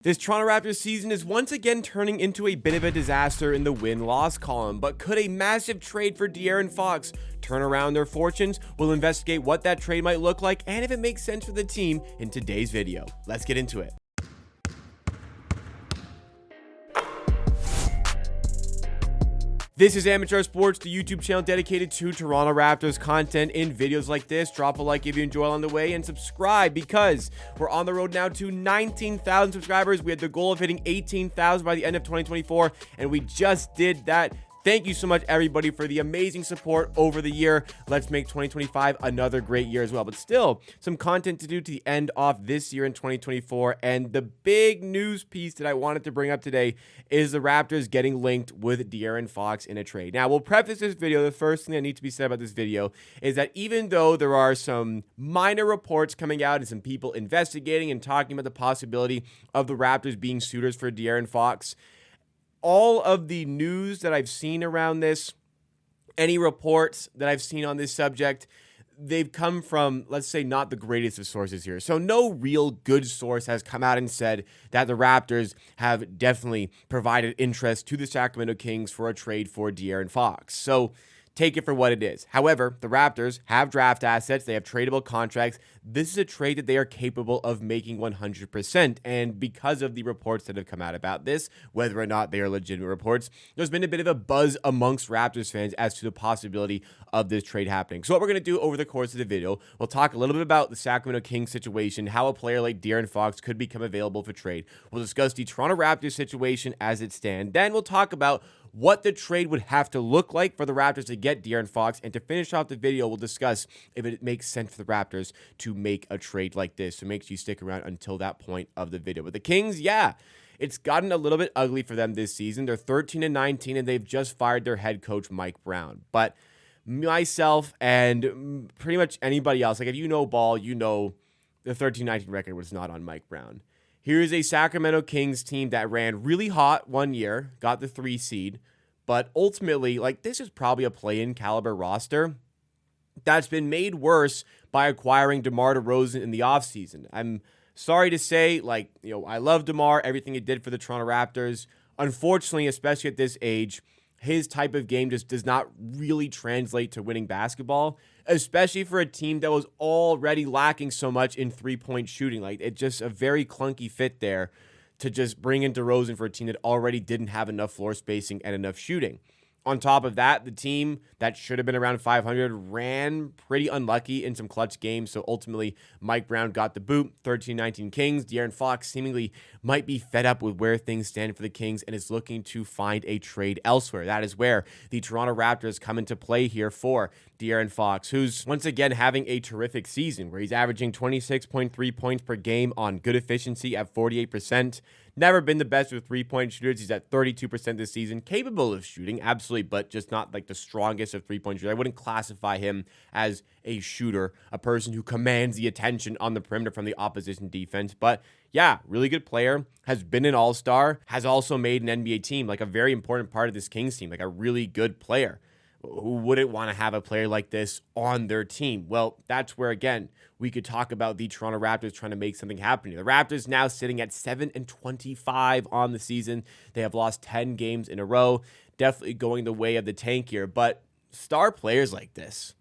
This Toronto Raptors season is once again turning into a bit of a disaster in the win-loss column, but could a massive trade for De'Aaron Fox turn around their fortunes? We'll investigate what that trade might look like and if it makes sense for the team in today's video. Let's get into it. This is Amateur Sports, the YouTube channel dedicated to Toronto Raptors content in videos like this. Drop a like if you enjoy along the way and subscribe because we're on the road now to 19,000 subscribers. We had the goal of hitting 18,000 by the end of 2024, and we just did that. Thank you so much, everybody, for the amazing support over the year. Let's make 2025 another great year as well. But still, some content to do to the end off this year in 2024. And the big news piece that I wanted to bring up today is the Raptors getting linked with De'Aaron Fox in a trade. Now, we'll preface this video. The first thing that needs to be said about this video is that even though there are some minor reports coming out and some people investigating and talking about the possibility of the Raptors being suitors for De'Aaron Fox, all of the news that I've seen around this, any reports that I've seen on this subject, they've come from, let's say, not the greatest of sources here. So no real good source has come out and said that the Raptors have definitely provided interest to the Sacramento Kings for a trade for De'Aaron Fox. So take it for what it is. However, the Raptors have draft assets. They have tradable contracts. This is a trade that they are capable of making 100%. And because of the reports that have come out about this, whether or not they are legitimate reports, there's been a bit of a buzz amongst Raptors fans as to the possibility of this trade happening. So what we're going to do over the course of the video, we'll talk a little bit about the Sacramento Kings situation, how a player like De'Aaron Fox could become available for trade. We'll discuss the Toronto Raptors situation as it stands. Then we'll talk about what the trade would have to look like for the Raptors to get De'Aaron Fox. And to finish off the video, we'll discuss if it makes sense for the Raptors to make a trade like this. So make sure you stick around until that point of the video. But the Kings, yeah, it's gotten a little bit ugly for them this season. They're 13-19, and they've just fired their head coach, Mike Brown. But myself and pretty much anybody else, like if you know ball, you know the 13-19 record was not on Mike Brown. Here's a Sacramento Kings team that ran really hot one year, got the 3 seed, but ultimately, like, this is probably a play-in caliber roster that's been made worse by acquiring DeMar DeRozan in the offseason. I'm sorry to say, like, I love DeMar, everything he did for the Toronto Raptors. Unfortunately, especially at this age, his type of game just does not really translate to winning basketball, especially for a team that was already lacking so much in three-point shooting. Like, it's just a very clunky fit there to just bring in DeRozan for a team that already didn't have enough floor spacing and enough shooting. On top of that, the team that should have been around 500 ran pretty unlucky in some clutch games, so ultimately Mike Brown got the boot. 13-19 Kings. De'Aaron Fox seemingly might be fed up with where things stand for the Kings and is looking to find a trade elsewhere. That is where the Toronto Raptors come into play here for De'Aaron Fox, who's once again having a terrific season where he's averaging 26.3 points per game on good efficiency at 48%. Never been the best with three-point shooters. He's at 32% this season. Capable of shooting, absolutely, but just not like the strongest of three-point shooters. I wouldn't classify him as a shooter, a person who commands the attention on the perimeter from the opposition defense. But yeah, really good player, has been an all-star, has also made an NBA team, like a very important part of this Kings team, like a really good player. Who wouldn't want to have a player like this on their team? Well, that's where, again, we could talk about the Toronto Raptors trying to make something happen. The Raptors now sitting at 7-25 on the season. They have lost 10 games in a row. Definitely going the way of the tank here. But star players like this,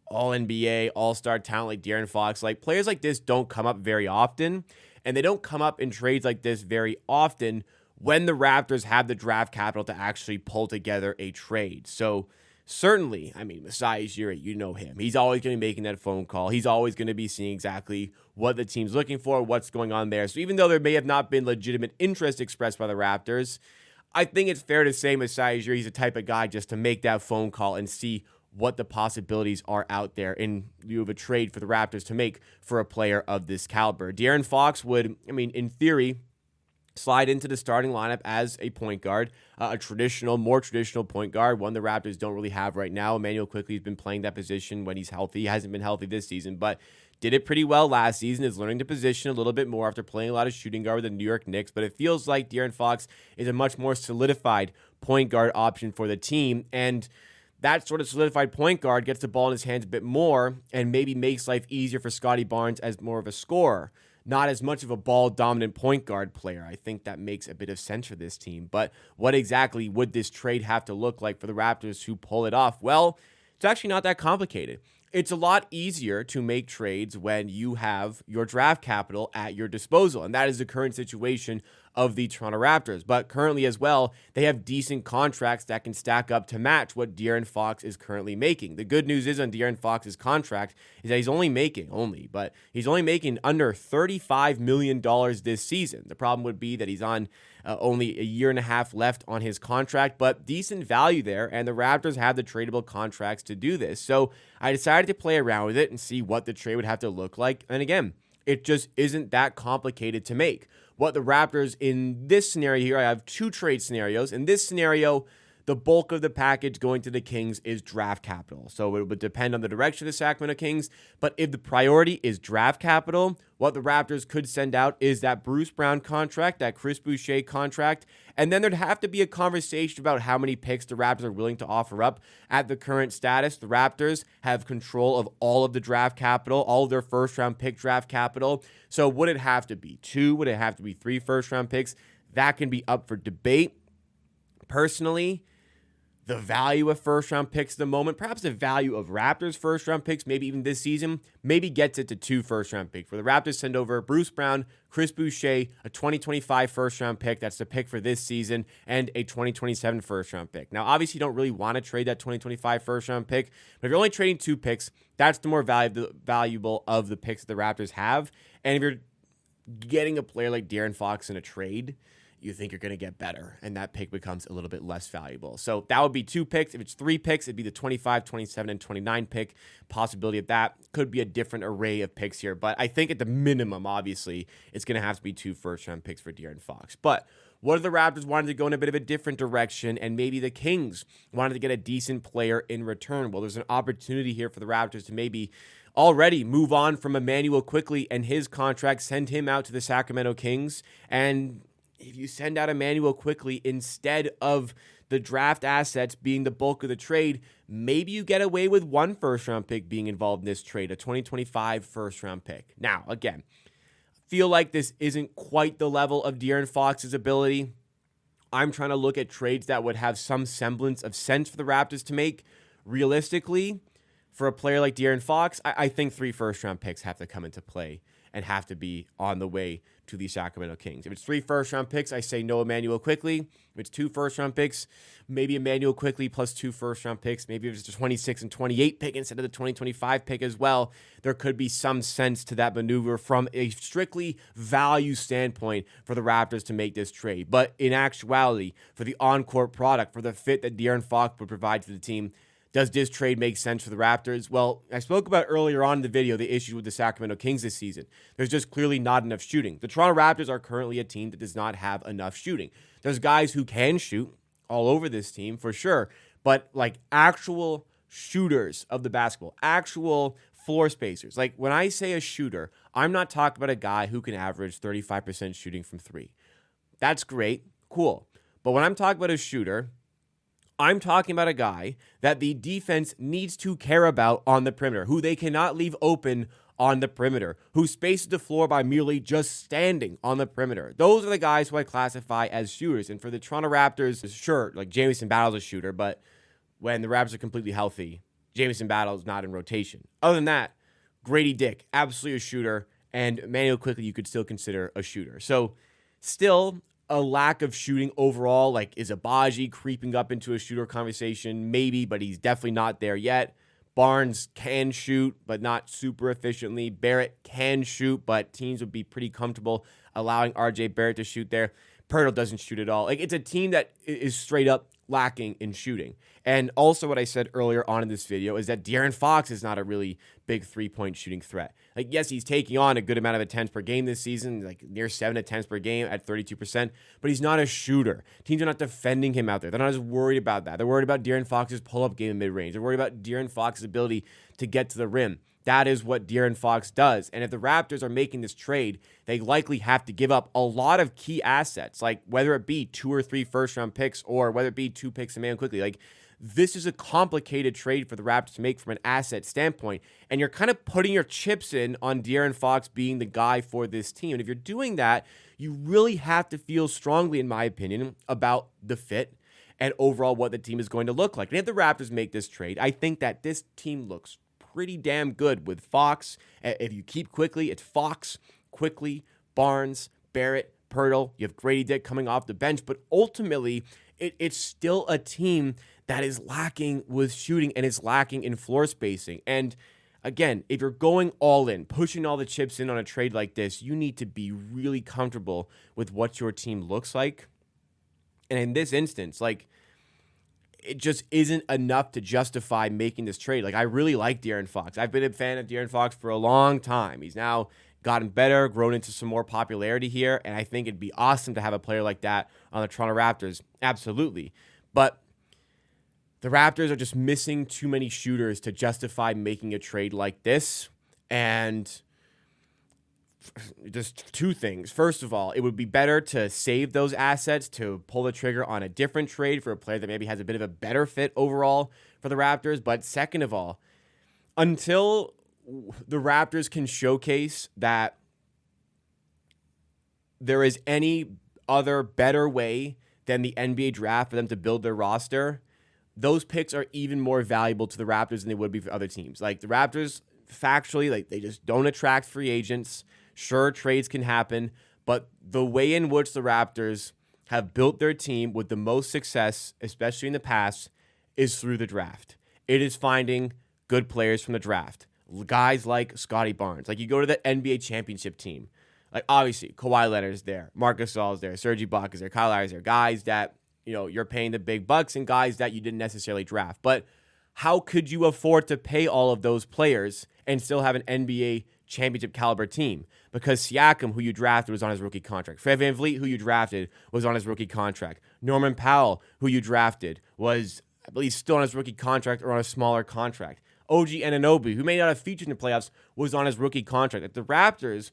all-NBA, all-star talent like De'Aaron Fox, like players like this don't come up very often. And they don't come up in trades like this very often when the Raptors have the draft capital to actually pull together a trade. So certainly, I mean, Masai Ujiri, you know him. He's always going to be making that phone call. He's always going to be seeing exactly what the team's looking for, what's going on there. So even though there may have not been legitimate interest expressed by the Raptors, I think it's fair to say Masai Ujiri, he's the type of guy just to make that phone call and see what the possibilities are out there in view of a trade for the Raptors to make for a player of this caliber. De'Aaron Fox would, I mean, in theory, slide into the starting lineup as a point guard, a more traditional point guard, one the Raptors don't really have right now. Emmanuel Quickley has been playing that position when he's healthy. He hasn't been healthy this season, but did it pretty well last season, is learning the position a little bit more after playing a lot of shooting guard with the New York Knicks, but it feels like De'Aaron Fox is a much more solidified point guard option for the team, and that sort of solidified point guard gets the ball in his hands a bit more and maybe makes life easier for Scottie Barnes as more of a scorer. not as much of a ball-dominant point guard player. I think that makes a bit of sense for this team. But what exactly would this trade have to look like for the Raptors to pull it off? Well, it's actually not that complicated. It's a lot easier to make trades when you have your draft capital at your disposal, and that is the current situation of the Toronto Raptors. But currently as well, they have decent contracts that can stack up to match what De'Aaron Fox is currently making. The good news is on De'Aaron Fox's contract is that he's only making under $35 million this season. The problem would be that he's on only a year and a half left on his contract, but decent value there, and the Raptors have the tradable contracts to do this. So I decided to play around with it and see what the trade would have to look like. And again, it just isn't that complicated to make. What the Raptors in this scenario here, I have two trade scenarios. In this scenario, the bulk of the package going to the Kings is draft capital. So it would depend on the direction of the Sacramento Kings. But if the priority is draft capital, what the Raptors could send out is that Bruce Brown contract, that Chris Boucher contract. And then there'd have to be a conversation about how many picks the Raptors are willing to offer up. At the current status, the Raptors have control of all of the draft capital, all of their first-round pick draft capital. So would it have to be 2? Would it have to be 3 first-round picks? That can be up for debate. Personally, the value of first-round picks at the moment, perhaps the value of Raptors first-round picks, maybe even this season, maybe gets it to 2 first-round picks, where the Raptors send over Bruce Brown, Chris Boucher, a 2025 first-round pick, that's the pick for this season, and a 2027 first-round pick. Now, obviously, you don't really want to trade that 2025 first-round pick, but if you're only trading 2 picks, that's the more valuable of the picks that the Raptors have. And if you're getting a player like De'Aaron Fox in a trade, you think you're going to get better, and that pick becomes a little bit less valuable. So that would be 2 picks. If it's 3 picks, it'd be the 25, 27, and 29 pick. Possibility of that could be a different array of picks here, but I think at the minimum, obviously, it's going to have to be 2 first-round picks for De'Aaron Fox. But what if the Raptors wanted to go in a bit of a different direction, and maybe the Kings wanted to get a decent player in return? Well, there's an opportunity here for the Raptors to maybe already move on from Immanuel Quickley and his contract, send him out to the Sacramento Kings, and if you send out Immanuel Quickley instead of the draft assets being the bulk of the trade, maybe you get away with 1 first-round pick being involved in this trade, a 2025 first-round pick. Now, again, feel like this isn't quite the level of De'Aaron Fox's ability. I'm trying to look at trades that would have some semblance of sense for the Raptors to make. Realistically, for a player like De'Aaron Fox, I think 3 first-round picks have to come into play and have to be on the way to the Sacramento Kings. If it's 3 first-round picks, I say no Immanuel Quickley. If it's 2 first-round picks, maybe Immanuel Quickley plus 2 first-round picks. Maybe if it's a 26 and 28 pick instead of the 2025 pick as well, there could be some sense to that maneuver from a strictly value standpoint for the Raptors to make this trade. But in actuality, for the on-court product, for the fit that De'Aaron Fox would provide to the team, does this trade make sense for the Raptors? Well, I spoke about earlier on in the video the issue with the Sacramento Kings this season. There's just clearly not enough shooting. The Toronto Raptors are currently a team that does not have enough shooting. There's guys who can shoot all over this team for sure, but like actual shooters of the basketball, actual floor spacers. Like when I say a shooter, I'm not talking about a guy who can average 35% shooting from 3. That's great, cool. But when I'm talking about a shooter, I'm talking about a guy that the defense needs to care about on the perimeter, who they cannot leave open on the perimeter, who spaces the floor by merely just standing on the perimeter. Those are the guys who I classify as shooters. And for the Toronto Raptors, sure, like Jamison Battle's a shooter, but when the Raptors are completely healthy, Jamison Battle's not in rotation. Other than that, Grady Dick, absolutely a shooter, and Immanuel Quickley you could still consider a shooter. So still a lack of shooting overall. Like, is Abaji creeping up into a shooter conversation? Maybe, but he's definitely not there yet. Barnes can shoot, but not super efficiently. Barrett can shoot, but teams would be pretty comfortable allowing RJ Barrett to shoot there. Pirtle doesn't shoot at all. Like, it's a team that is straight up lacking in shooting. And also what I said earlier on in this video is that De'Aaron Fox is not a really big three-point shooting threat. Like, yes, he's taking on a good amount of attempts per game this season, like near 7 attempts per game at 32%, but he's not a shooter. Teams are not defending him out there. They're not as worried about that. They're worried about De'Aaron Fox's pull-up game in mid-range. They're worried about De'Aaron Fox's ability to get to the rim. That is what De'Aaron Fox does. And if the Raptors are making this trade, they likely have to give up a lot of key assets, like whether it be 2 or 3 first-round picks or whether it be 2 picks and man quickly. Like, this is a complicated trade for the Raptors to make from an asset standpoint, and you're kind of putting your chips in on De'Aaron Fox being the guy for this team. And if you're doing that, you really have to feel strongly, in my opinion, about the fit and overall what the team is going to look like. And if the Raptors make this trade, I think that this team looks pretty damn good with Fox. If you keep Quickly, it's Fox, Quickly, Barnes, Barrett, Pirtle. You have Grady Dick coming off the bench, but ultimately, it's still a team that is lacking with shooting and is lacking in floor spacing. And again, if you're going all in, pushing all the chips in on a trade like this, you need to be really comfortable with what your team looks like. And in this instance, like, it just isn't enough to justify making this trade. Like, I really like De'Aaron Fox. I've been a fan of De'Aaron Fox for a long time. He's now gotten better, grown into some more popularity here, and I think it'd be awesome to have a player like that on the Toronto Raptors. Absolutely. But the Raptors are just missing too many shooters to justify making a trade like this. And just two things. First of all, it would be better to save those assets to pull the trigger on a different trade for a player that maybe has a bit of a better fit overall for the Raptors. But second of all, until the Raptors can showcase that there is any other better way than the NBA draft for them to build their roster, those picks are even more valuable to the Raptors than they would be for other teams. Like, the Raptors, factually, like, they just don't attract free agents. Sure, trades can happen, but the way in which the Raptors have built their team with the most success, especially in the past, is through the draft. It is finding good players from the draft. Guys like Scotty Barnes. Like, you go to the NBA championship team. Like, obviously, Kawhi Leonard's there. Marc Gasol's there. Serge Ibaka's there. Kyle Lowry's there. Guys that, you know, you're paying the big bucks, and guys that you didn't necessarily draft. But how could you afford to pay all of those players and still have an NBA championship caliber team? Because Siakam, who you drafted, was on his rookie contract. Fred VanVleet, who you drafted, was on his rookie contract. Norman Powell, who you drafted, was, I believe, still on his rookie contract or on a smaller contract. OG Anunoby, who may not have featured in the playoffs, was on his rookie contract. Like, the Raptors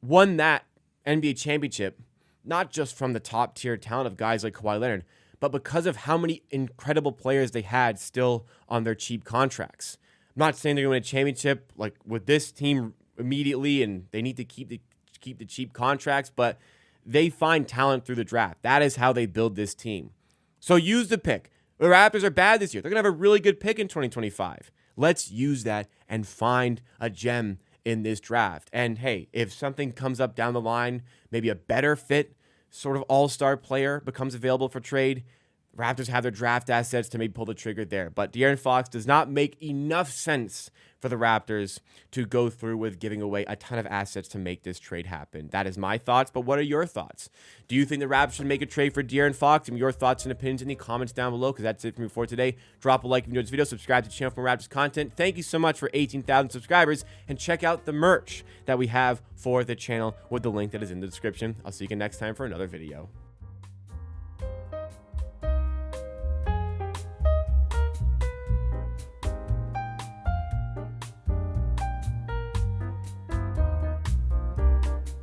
won that NBA championship not just from the top-tier talent of guys like Kawhi Leonard, but because of how many incredible players they had still on their cheap contracts. I'm not saying they're going to win a championship like with this team immediately, and they need to keep the cheap contracts, but they find talent through the draft. That is how they build this team. So use the pick. The Raptors are bad this year. They're going to have a really good pick in 2025. Let's use that and find a gem in this draft. And hey, if something comes up down the line, maybe a better fit sort of all-star player becomes available for trade, Raptors have their draft assets to maybe pull the trigger there. But De'Aaron Fox does not make enough sense for the Raptors to go through with giving away a ton of assets to make this trade happen. That is my thoughts, but what are your thoughts? Do you think the Raptors should make a trade for De'Aaron Fox? And your thoughts and opinions in the comments down below, because that's it for me for today. Drop a like if you enjoyed this video. Subscribe to the channel for more Raptors content. Thank you so much for 18,000 subscribers, and check out the merch that we have for the channel with the link that is in the description. I'll see you again next time for another video.